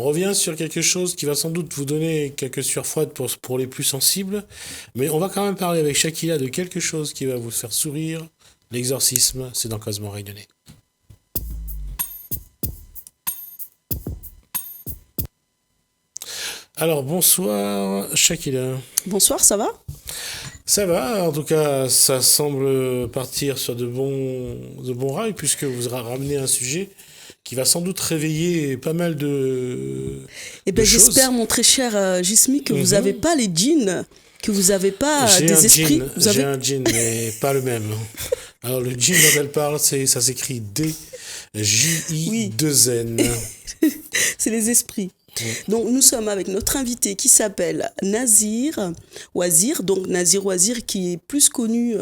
On revient sur quelque chose qui va sans doute vous donner quelques sueurs froides pour les plus sensibles, mais on va quand même parler avec Shakila de quelque chose qui va vous faire sourire. L'exorcisme, c'est dans Cosmo Rayonné. Alors, bonsoir Shakila. Bonsoir, ça va? Ça va, en tout cas, ça semble partir sur de bons rails, puisque vous aurez ramené un sujet qui va sans doute réveiller pas mal Eh de bien, choses. j'espère, mon très cher Jismi, que vous n'avez pas les djinns, que vous n'avez pas J'ai des un esprits. djinn, j'ai un djinn, mais pas le même. Alors, le djinn dont elle parle, ça s'écrit D-J-I-2-N. C'est les esprits. Donc, nous sommes avec notre invité qui s'appelle Nazir Ouazir. Donc, Nazir Ouazir qui est plus connu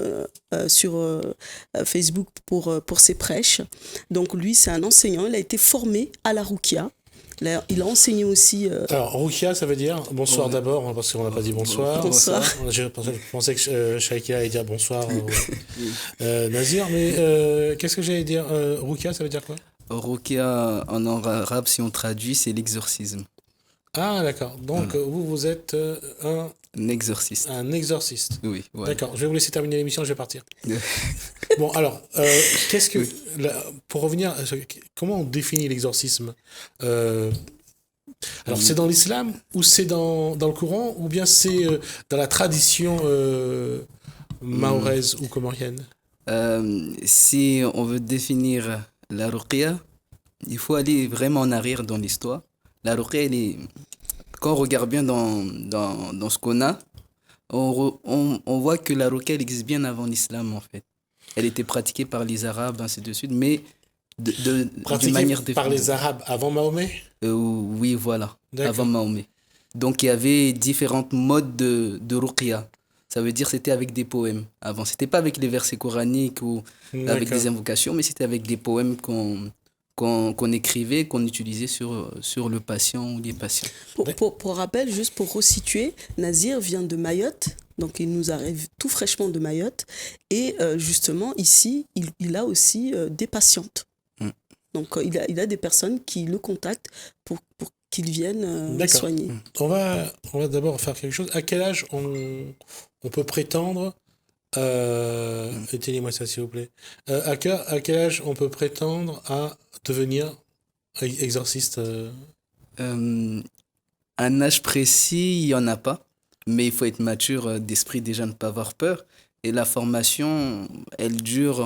sur Facebook pour ses prêches. Donc, lui, c'est un enseignant. Il a été formé à la Rukia. Il a enseigné aussi... Alors, Rukia, ça veut dire bonsoir d'abord, hein, parce qu'on n'a pas dit bonsoir. Bonsoir. Je pensais que Shaikila allait dire bonsoir, Nazir, mais qu'est-ce que j'allais dire Rukia, ça veut dire quoi? Rukia, en arabe, si on traduit, c'est l'exorcisme. Ah, d'accord. Donc, vous êtes un exorciste. Un exorciste. Oui, voilà. D'accord, je vais vous laisser terminer l'émission, je vais partir. Bon, alors, pour revenir, comment on définit l'exorcisme Alors, c'est dans l'islam, ou c'est dans le Coran, ou bien c'est dans la tradition mahoraise ou comorienne? Si on veut définir la ruqya, il faut aller vraiment en arrière dans l'histoire. La ruqya, quand on regarde bien dans ce qu'on a, on voit que la ruqya elle existe bien avant l'islam, en fait. Elle était pratiquée par les Arabes, ainsi de suite, mais d'une manière par les Arabes avant Mahomet? Oui, voilà, avant Mahomet. Donc, il y avait différentes modes de ruqya. Ça veut dire que c'était avec des poèmes avant. C'était pas avec les versets coraniques ou avec des invocations, mais c'était avec des poèmes qu'on écrivait, qu'on utilisait sur le patient ou les patients. Pour rappel, juste pour resituer, Nazir vient de Mayotte, donc il nous arrive tout fraîchement de Mayotte, et justement ici, il a aussi des patientes. Donc il a des personnes qui le contactent pour qu'ils viennent soigner. On va d'abord faire quelque chose. À quel âge on peut prétendre, éteignez-moi ça s'il vous plaît, à quel âge on peut prétendre à devenir exorciste Un âge précis, il n'y en a pas, mais il faut être mature d'esprit déjà, ne pas avoir peur. Et la formation, elle dure,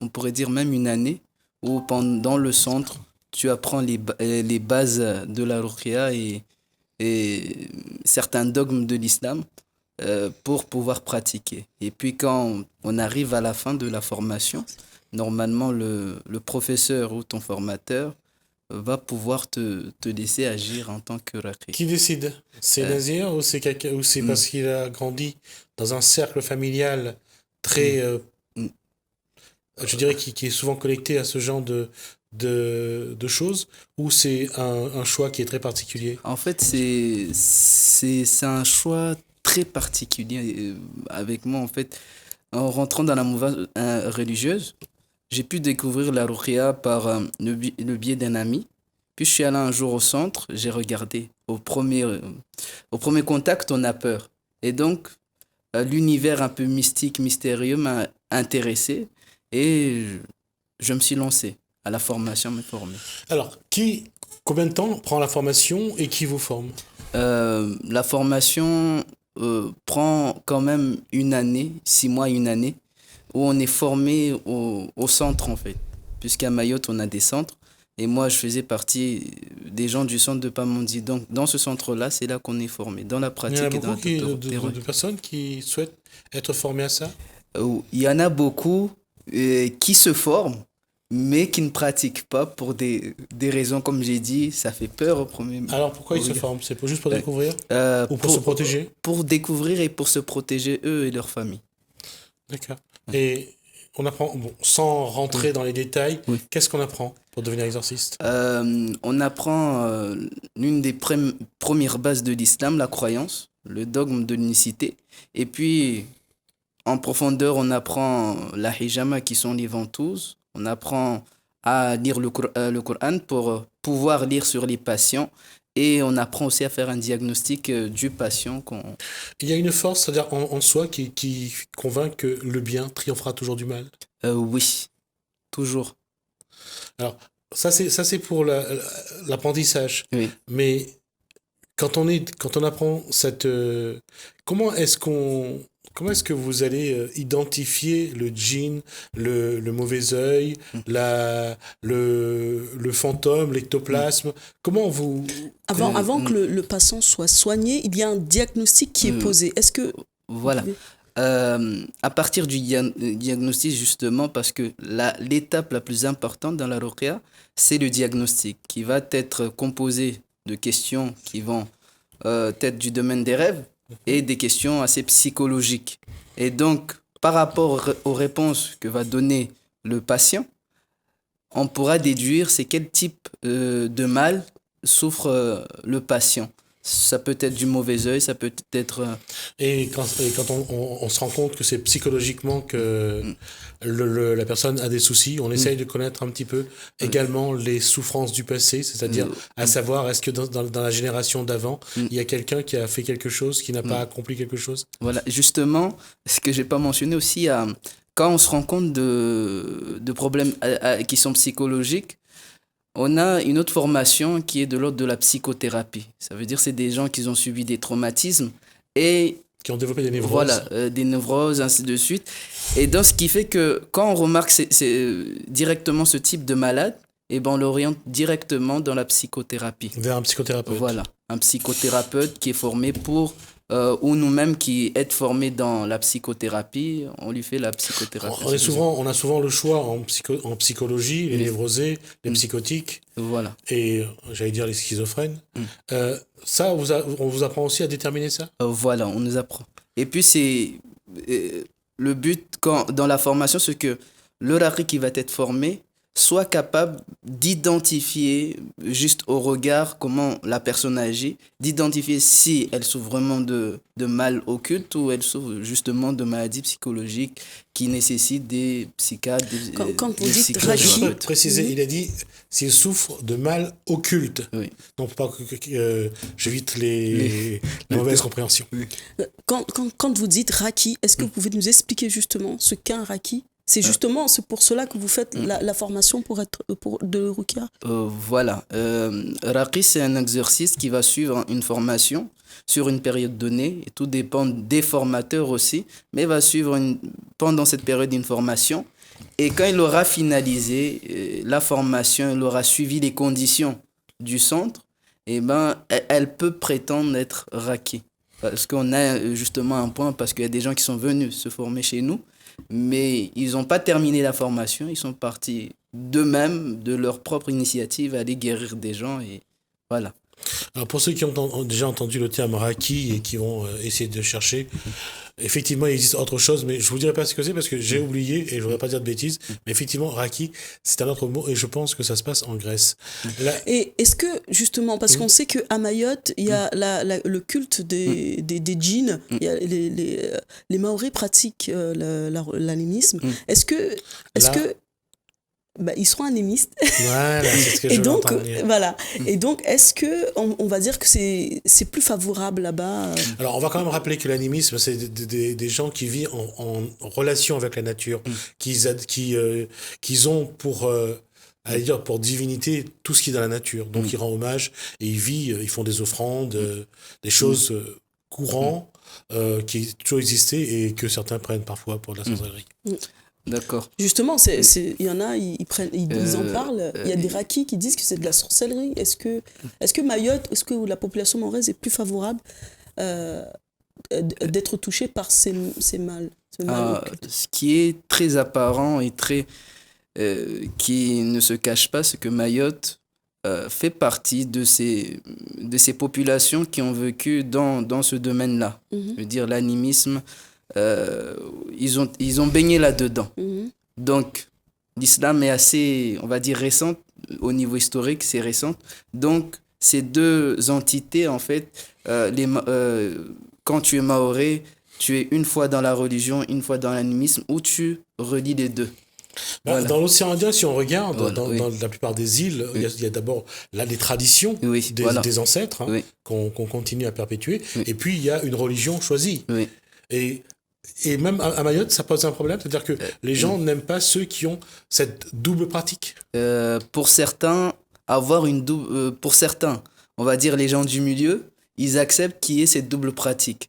on pourrait dire même une année, où pendant le centre, tu apprends les bases de la ruqya et certains dogmes de l'islam pour pouvoir pratiquer. Et puis quand on arrive à la fin de la formation, normalement le professeur ou ton formateur va pouvoir te laisser agir en tant que raqi. Qui décide? C'est Nazir ou c'est parce qu'il a grandi dans un cercle familial très... je dirais qui est souvent connecté à ce genre de choses, ou c'est un choix qui est très particulier? En fait, c'est un choix très particulier avec moi. En fait, en rentrant dans la mouvance religieuse, j'ai pu découvrir la ruqya par le biais d'un ami. Puis je suis allé un jour au centre, j'ai regardé. Au premier contact, on a peur. Et donc, l'univers un peu mystique, mystérieux m'a intéressé et je me suis lancé à la formation, me former. Alors, combien de temps prend la formation et qui vous forme? La formation prend quand même une année, 6 mois, une année, où on est formé au centre en fait. Puisqu'à Mayotte, on a des centres. Et moi, je faisais partie des gens du centre de Pamandzi. Donc, dans ce centre-là, c'est là qu'on est formé, dans la pratique et dans la beaucoup de personnes qui souhaitent être formées à ça? Il y en a beaucoup qui se forment, mais qui ne pratiquent pas pour des raisons, comme j'ai dit, ça fait peur au premier. Alors pourquoi ils se forment? C'est juste pour découvrir ou pour se protéger? Pour découvrir et pour se protéger eux et leur famille. D'accord. Et on apprend, sans rentrer dans les détails, qu'est-ce qu'on apprend pour devenir exorciste? On apprend l'une des premières bases de l'islam, la croyance, le dogme de l'unicité. Et puis, en profondeur, on apprend la hijama, qui sont les ventouses. On apprend à lire le Coran pour pouvoir lire sur les patients. Et on apprend aussi à faire un diagnostic du patient. Il y a une force, c'est-à-dire en soi, qui convainc que le bien triomphera toujours du mal. Oui, toujours. Alors, ça c'est pour l'apprentissage. Oui. Mais quand on apprend cette... comment est-ce que vous allez identifier le djinn, le mauvais œil, le fantôme, l'ectoplasme? Comment vous... Avant que le patient soit soigné, il y a un diagnostic qui est posé. Est-ce que... Voilà. À partir du diagnostic, justement, parce que l'étape la plus importante dans la ruqya, c'est le diagnostic qui va être composé de questions qui vont être du domaine des rêves et des questions assez psychologiques. Et donc, par rapport aux réponses que va donner le patient, on pourra déduire c'est quel type de mal souffre le patient. Ça peut être du mauvais œil, ça peut être... Et quand on se rend compte que c'est psychologiquement que la personne a des soucis, on essaye de connaître un petit peu également les souffrances du passé, c'est-à-dire à savoir est-ce que dans la génération d'avant, il y a quelqu'un qui a fait quelque chose, qui n'a pas accompli quelque chose? Voilà, justement, ce que j'ai pas mentionné aussi, quand on se rend compte de problèmes qui sont psychologiques, on a une autre formation qui est de l'ordre de la psychothérapie. Ça veut dire que c'est des gens qui ont subi des traumatismes et... qui ont développé des névroses. Voilà, des névroses, ainsi de suite. Et donc, ce qui fait que quand on remarque directement ce type de malade, eh ben, on l'oriente directement dans la psychothérapie. Vers un psychothérapeute. Voilà, un psychothérapeute qui est formé pour... ou nous-mêmes qui être formés dans la psychothérapie, on lui fait la psychothérapie. On a souvent le choix en psychologie, les névrosés, les psychotiques, voilà. Et j'allais dire les schizophrènes. Ça, on vous apprend aussi à déterminer ça? Voilà, on nous apprend. Et puis, c'est le but dans la formation, c'est que le raqi qui va être formé soit capable d'identifier juste au regard comment la personne agit, d'identifier si elle souffre vraiment de mal occulte ou elle souffre justement de maladies psychologiques qui nécessitent des psychiatres, quand vous dites raqi, je peux préciser, il a dit s'il souffre de mal occulte. Oui. Non, pour pas que j'évite les mauvaises compréhensions. Oui. Quand vous dites raqi, est-ce que vous pouvez nous expliquer justement ce qu'est un raqi? C'est justement pour cela que vous faites la formation de ruqya. Voilà. Raqi, c'est un exercice qui va suivre une formation sur une période donnée. Et tout dépend des formateurs aussi. Mais va suivre pendant cette période une formation. Et quand il aura finalisé la formation, il aura suivi les conditions du centre, eh ben, elle peut prétendre être raqi. Parce qu'on a justement un point, parce qu'il y a des gens qui sont venus se former chez nous, mais ils n'ont pas terminé la formation, ils sont partis d'eux-mêmes, de leur propre initiative, à aller guérir des gens, et voilà. Alors pour ceux qui ont déjà entendu le terme raqi et qui vont essayer de chercher, effectivement il existe autre chose, mais je vous dirai pas ce que c'est parce que j'ai oublié et je voudrais pas dire de bêtises, mais effectivement raqi c'est un autre mot et je pense que ça se passe en Grèce. Et est-ce que justement, parce qu'on sait qu'à Mayotte il y a le culte des djinns, il y a les Maoris pratiquent l'animisme. Est-ce que ils seront animistes. Voilà, c'est ce que je veux entendre. Voilà. Et donc, est-ce que on va dire que c'est plus favorable là-bas? Alors, on va quand même rappeler que l'animisme, c'est des gens qui vivent en relation avec la nature, qu'ils ont pour divinité tout ce qui est dans la nature. Donc, ils rendent hommage et ils font des offrandes, des choses courantes qui ont toujours existé et que certains prennent parfois pour de la sorcellerie. D'accord. Justement, il y en a, ils en parlent. Il y a des raqis qui disent que c'est de la sorcellerie. Est-ce que Mayotte, est-ce que la population mahoraise est plus favorable d'être touchée par ces mâles? Ce qui est très apparent et qui ne se cache pas, c'est que Mayotte fait partie de ces populations qui ont vécu dans ce domaine-là. Je veux dire, l'animisme, ils ont baigné là-dedans. Donc, l'islam est assez, on va dire, récent, au niveau historique, c'est récent. Donc, ces deux entités, en fait, quand tu es maoré, tu es une fois dans la religion, une fois dans l'animisme, ou tu relis les deux. Voilà. Dans l'océan Indien, si on regarde, Voilà, oui. dans la plupart des îles, il y a d'abord là les traditions Oui, voilà. des ancêtres Oui, qu'on continue à perpétuer, oui, et puis il y a une religion choisie. oui. Et, et même à Mayotte, ça pose un problème, c'est-à-dire que les gens n'aiment pas ceux qui ont cette double pratique. Pour certains, pour certains, on va dire les gens du milieu, ils acceptent qu'il y ait cette double pratique.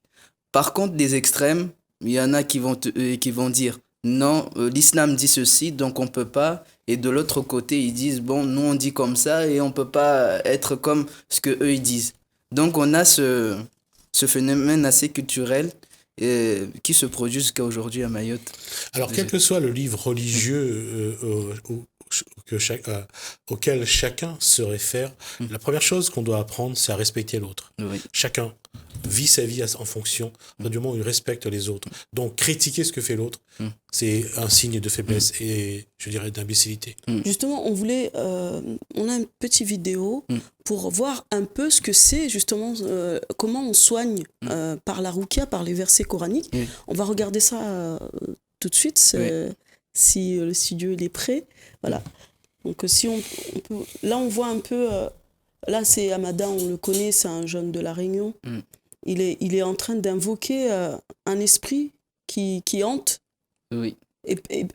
Par contre, les extrêmes, il y en a qui vont dire non, l'islam dit ceci, donc on peut pas. Et de l'autre côté, ils disent bon, nous on dit comme ça et on peut pas être comme ce que eux ils disent. Donc on a ce phénomène assez culturel qui se produit jusqu'à aujourd'hui à Mayotte. Alors, quel que soit le livre religieux auquel chacun se réfère, la première chose qu'on doit apprendre, c'est à respecter l'autre. Oui. Chacun vit sa vie en fonction, du moment où il respecte les autres. Donc, critiquer ce que fait l'autre, c'est un signe de faiblesse et, je dirais, d'imbécilité. Justement, on a une petite vidéo pour voir un peu ce que c'est justement, comment on soigne par la ruqya, par les versets coraniques. On va regarder ça tout de suite, si le studio il est prêt. Voilà. Donc si on peut, là on voit un peu, là c'est Amada, on le connaît, c'est un jeune de La Réunion. Il est en train d'invoquer un esprit qui hante. Oui.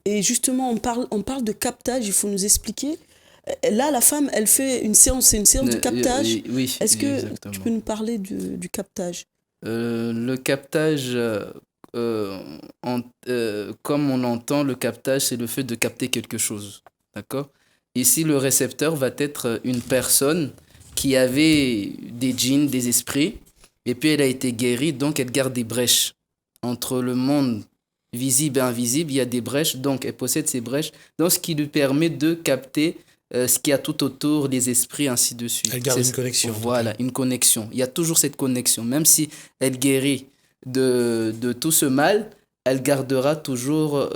Et justement, on parle de captage, il faut nous expliquer. Là, la femme, elle fait une séance, c'est une séance de captage. Oui, Est-ce que exactement. tu peux nous parler du captage? Le captage, comme on l'entend, le captage, c'est le fait de capter quelque chose. D'accord? Ici, le récepteur va être une personne qui avait des djinns, des esprits, et puis elle a été guérie, donc elle garde des brèches entre le monde visible et invisible, il y a des brèches, donc elle possède ces brèches, donc ce qui lui permet de capter ce qu'il y a tout autour, les esprits, ainsi de suite. Elle garde une connexion. Voilà, une connexion. Il y a toujours cette connexion. Même si elle guérit de tout ce mal, elle gardera toujours...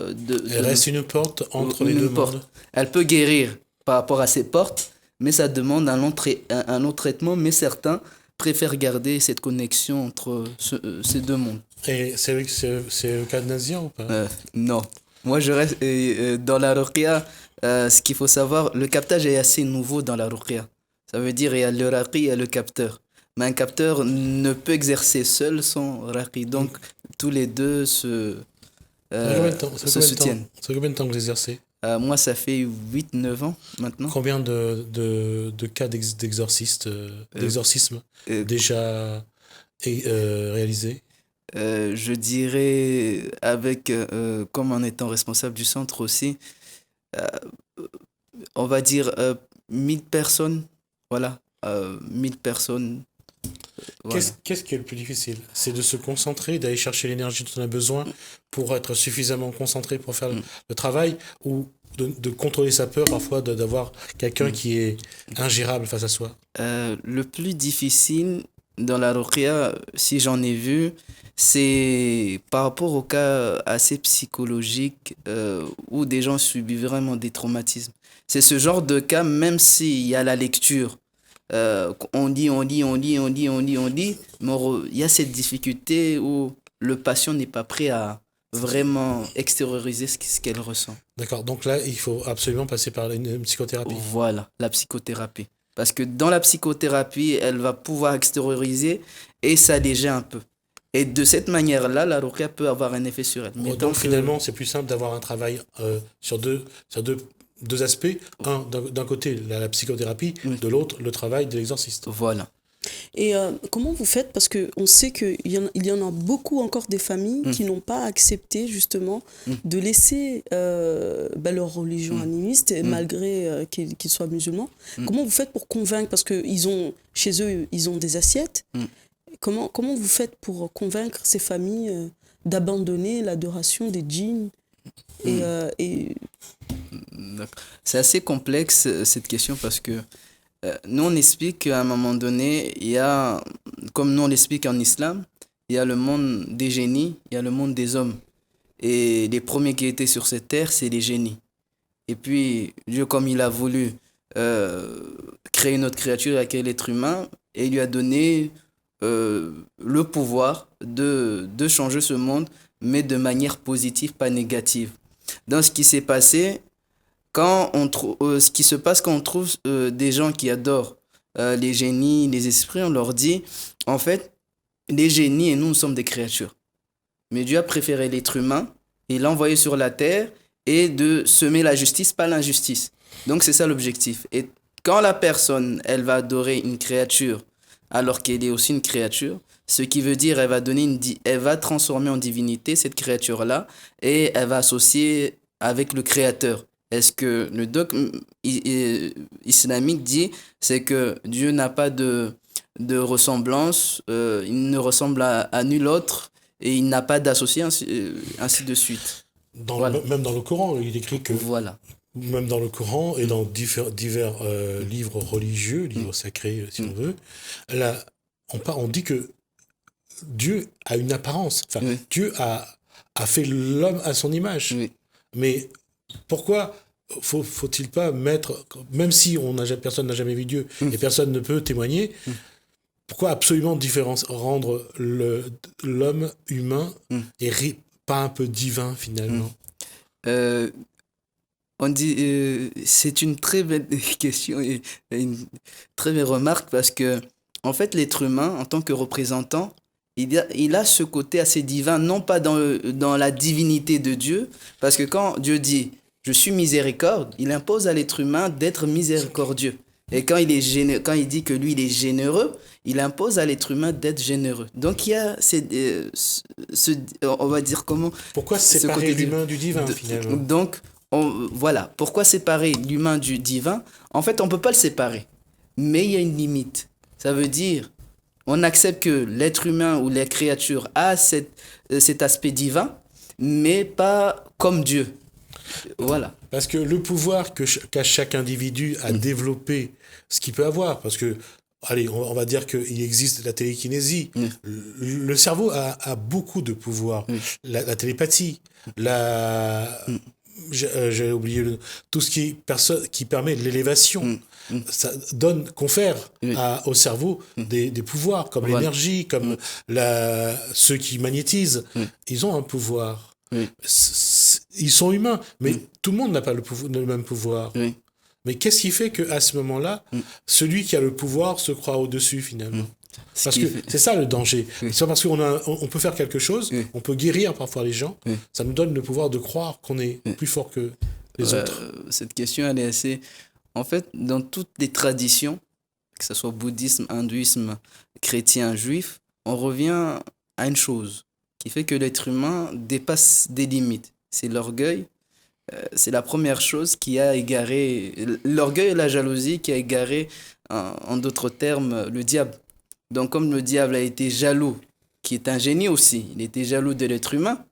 Elle reste une porte entre les deux mondes. Elle peut guérir par rapport à ces portes, mais ça demande un autre traitement, mais certains préfèrent garder cette connexion entre ces deux mondes. Et c'est le cas de Nazir ou pas? Non. Moi, je reste dans la ruqya. Ce qu'il faut savoir, le captage est assez nouveau dans la ruqya. Ça veut dire il y a le raqi et le capteur. Mais un capteur ne peut exercer seul son raqi. Donc, tous les deux se soutiennent. Ça fait combien de temps que vous exercez? Moi, ça fait 8-9 ans maintenant. Combien de cas d'exorcisme déjà réalisés? Je dirais, comme en étant responsable du centre aussi, on va dire 1000 personnes. Voilà, 1000 personnes. Voilà. Qu'est-ce qui est le plus difficile? C'est de se concentrer, d'aller chercher l'énergie dont on a besoin pour être suffisamment concentré pour faire le travail, ou de contrôler sa peur parfois d'avoir quelqu'un qui est ingérable face à soi? Le plus difficile dans la ruqya, si j'en ai vu, c'est par rapport aux cas assez psychologiques où des gens subissent vraiment des traumatismes. C'est ce genre de cas, même s'il y a la lecture, on dit, mais il y a cette difficulté où le patient n'est pas prêt à vraiment extérioriser ce qu'elle ressent. D'accord, donc là, il faut absolument passer par une psychothérapie. Voilà, la psychothérapie. Parce que dans la psychothérapie, elle va pouvoir extérioriser et s'alléger un peu. Et de cette manière-là, la ruqya peut avoir un effet sur elle. Mais donc finalement, c'est plus simple d'avoir un travail sur deux aspects. Un, d'un côté, la psychothérapie, de l'autre, le travail de l'exorciste. Voilà. Et comment vous faites? Parce qu'on sait qu'il y en a beaucoup encore des familles qui n'ont pas accepté justement de laisser leur religion animiste, malgré qu'ils soient musulmans. Comment vous faites pour convaincre? Parce que chez eux, ils ont des assiettes. Comment vous faites pour convaincre ces familles d'abandonner l'adoration des djinns C'est assez complexe cette question parce que nous on explique qu'à un moment donné, il y a, comme nous on l'explique en islam, il y a le monde des génies, il y a le monde des hommes. Et les premiers qui étaient sur cette terre, c'est les génies. Et puis Dieu, comme il a voulu créer une autre créature avec l'être humain, et il lui a donné le pouvoir de changer ce monde, mais de manière positive, pas négative. Dans ce qui s'est passé, ce qui se passe quand on trouve des gens qui adorent les génies, les esprits, on leur dit, en fait, les génies et nous sommes des créatures. Mais Dieu a préféré l'être humain et l'a envoyé sur la terre et de semer la justice, pas l'injustice. Donc c'est ça l'objectif. Et quand la personne, elle va adorer une créature alors qu'elle est aussi une créature, ce qui veut dire elle va transformer en divinité cette créature-là et elle va associer avec le créateur. Est-ce que le dogme islamique dit, c'est que Dieu n'a pas de ressemblance, il ne ressemble à nul autre et il n'a pas d'associé, ainsi de suite. Voilà. Même dans le Coran, il écrit que... Voilà. Même dans le Coran et dans divers livres religieux, livres sacrés si on veut, là, on dit que Dieu a une apparence. Enfin, Dieu a fait l'homme à son image. Oui. Mais pourquoi faut-il pas mettre, même si personne n'a jamais vu Dieu et personne ne peut témoigner, pourquoi absolument rendre l'homme humain et pas un peu divin finalement? On dit, c'est une très belle question et une très belle remarque parce que, en fait, l'être humain, en tant que représentant, il a ce côté assez divin, non pas dans la divinité de Dieu, parce que quand Dieu dit « je suis miséricorde », il impose à l'être humain d'être miséricordieux. Et quand il dit que lui, il est généreux, il impose à l'être humain d'être généreux. Donc il y a on va dire comment... Pourquoi séparer l'humain du divin finalement? Donc, voilà, pourquoi séparer l'humain du divin? En fait, on ne peut pas le séparer, mais il y a une limite. Ça veut dire, on accepte que l'être humain ou la créature a cet aspect divin, mais pas comme Dieu. Voilà. Parce que le pouvoir qu'a chaque individu à développer ce qu'il peut avoir, parce que, allez, on va dire qu'il existe la télékinésie, le cerveau a beaucoup de pouvoirs, la télépathie, j'ai oublié tout ce qui permet l'élévation. Ça confère au cerveau des pouvoirs, comme l'énergie, comme ceux qui magnétisent. Ils ont un pouvoir. Ils sont humains, mais tout le monde n'a pas le même pouvoir. Mais qu'est-ce qui fait qu'à ce moment-là, celui qui a le pouvoir se croit au-dessus finalement? Parce que c'est ça le danger. C'est parce qu'on peut faire quelque chose, on peut guérir parfois les gens, ça nous donne le pouvoir de croire qu'on est plus fort que les autres. Cette question, elle est assez... En fait, dans toutes les traditions, que ce soit bouddhisme, hindouisme, chrétien, juif, on revient à une chose qui fait que l'être humain dépasse des limites. C'est l'orgueil. C'est la première chose qui a égaré... L'orgueil et la jalousie qui a égaré, en d'autres termes, le diable. Donc, comme le diable a été jaloux, qui est un génie aussi, il était jaloux de l'être humain,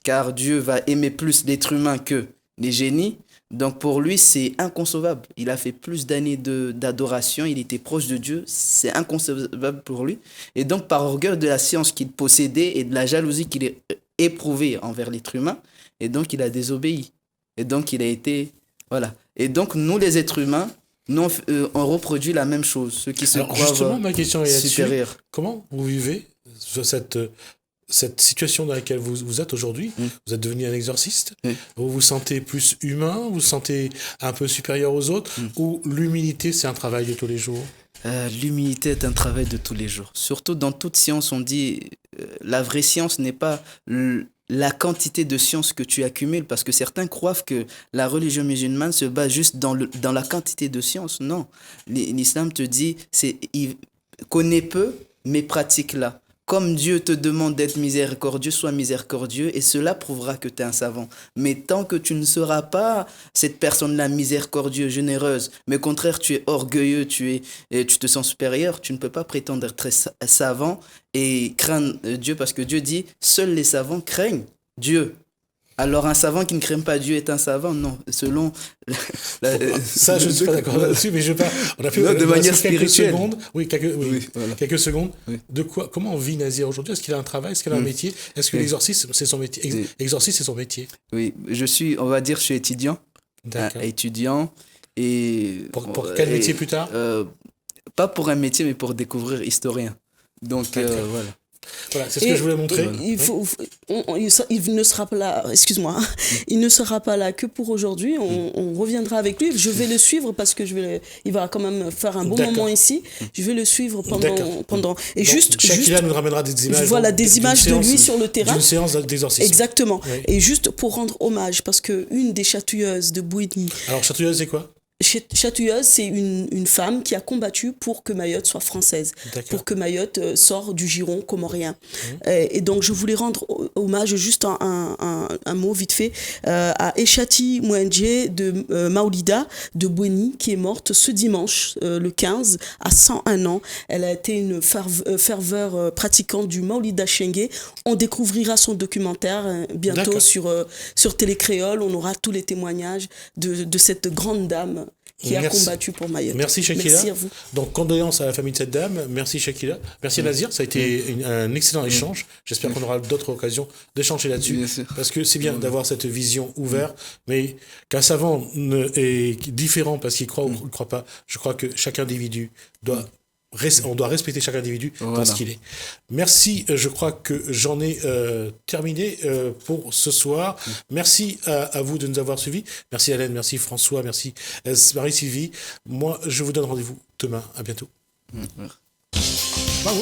car Dieu va aimer plus l'être humain que les génies. Donc, pour lui, c'est inconcevable. Il a fait plus d'années d'adoration, il était proche de Dieu, c'est inconcevable pour lui. Et donc, par orgueil de la science qu'il possédait et de la jalousie qu'il éprouvait envers l'être humain, et donc il a désobéi. Et donc, il a été... Voilà. Et donc, nous, les êtres humains, nous, on reproduit la même chose. Ceux qui se croient justement, ma question est supérieurs. Là-dessus. Comment vous vivez cette situation dans laquelle vous êtes aujourd'hui? Vous êtes devenu un exorciste. Vous vous sentez plus humain? Vous vous sentez un peu supérieur aux autres? Ou l'humilité, c'est un travail de tous les jours? L'humilité est un travail de tous les jours. Surtout dans toute science, on dit la vraie science n'est pas la quantité de science que tu accumules, parce que certains croient que la religion musulmane se base juste dans la quantité de science. Non, l'islam te dit, connais peu, mais pratique-la. Comme Dieu te demande d'être miséricordieux, sois miséricordieux, et cela prouvera que tu es un savant. Mais tant que tu ne seras pas cette personne-là miséricordieuse, généreuse, mais au contraire tu es orgueilleux, tu te sens supérieur, tu ne peux pas prétendre être très savant et craindre Dieu, parce que Dieu dit « Seuls les savants craignent Dieu ». Alors un savant qui ne craint pas Dieu est un savant? Non, selon... Ça, je ne suis pas d'accord là-dessus, mais on a fait de manière spirituelle. Quelques secondes. De comment vit Nazir aujourd'hui? Est-ce qu'il a un travail? Est-ce qu'il a un métier? Est-ce que l'exorcisme, c'est son métier? Exorciste, c'est son métier? Oui, je suis étudiant. Étudiant. Et, pour quel métier plus tard? Pas pour un métier, mais pour découvrir historien. Donc, voilà. Voilà, c'est ce que je voulais montrer. Il ne sera pas là, excuse-moi, il ne sera pas là que pour aujourd'hui. On reviendra avec lui. Je vais le suivre parce que il va quand même faire un bon moment ici. Je vais le suivre pendant. Et donc, Shakila nous ramènera des images. Voilà, des images de lui sur le terrain. D'une séance d'exorcisme. Exactement. Oui. Et juste pour rendre hommage, parce qu'une des chatouilleuses de Bouéni. Alors, chatouilleuse, c'est quoi ? Chatouilleuse, c'est une femme qui a combattu pour que Mayotte soit française, pour que Mayotte sorte du giron comorien. Et donc, je voulais rendre hommage, juste un mot vite fait, à Eshati Mouendje de Maoulida de Bouéni, qui est morte ce dimanche, le 15, à 101 ans. Elle a été une ferveur pratiquante du Maoulida Chengue. On découvrira son documentaire bientôt sur Télé Créole. On aura tous les témoignages de cette grande dame qui a combattu pour Mayotte. Merci Shakila. Merci à vous. Donc condoléances à la famille de cette dame. Merci Shakila. Merci Nazir. Ça a été un excellent échange. J'espère qu'on aura d'autres occasions d'échanger là-dessus. Parce que c'est bien d'avoir cette vision ouverte, mais qu'un savant est différent parce qu'il croit ou ne croit pas. Je crois que chaque individu on doit respecter chaque individu dans ce qu'il est. Merci, je crois que j'en ai terminé pour ce soir. Merci à vous de nous avoir suivis. Merci Hélène, merci François, merci Marie-Sylvie. Moi, je vous donne rendez-vous demain. À bientôt. Bravo.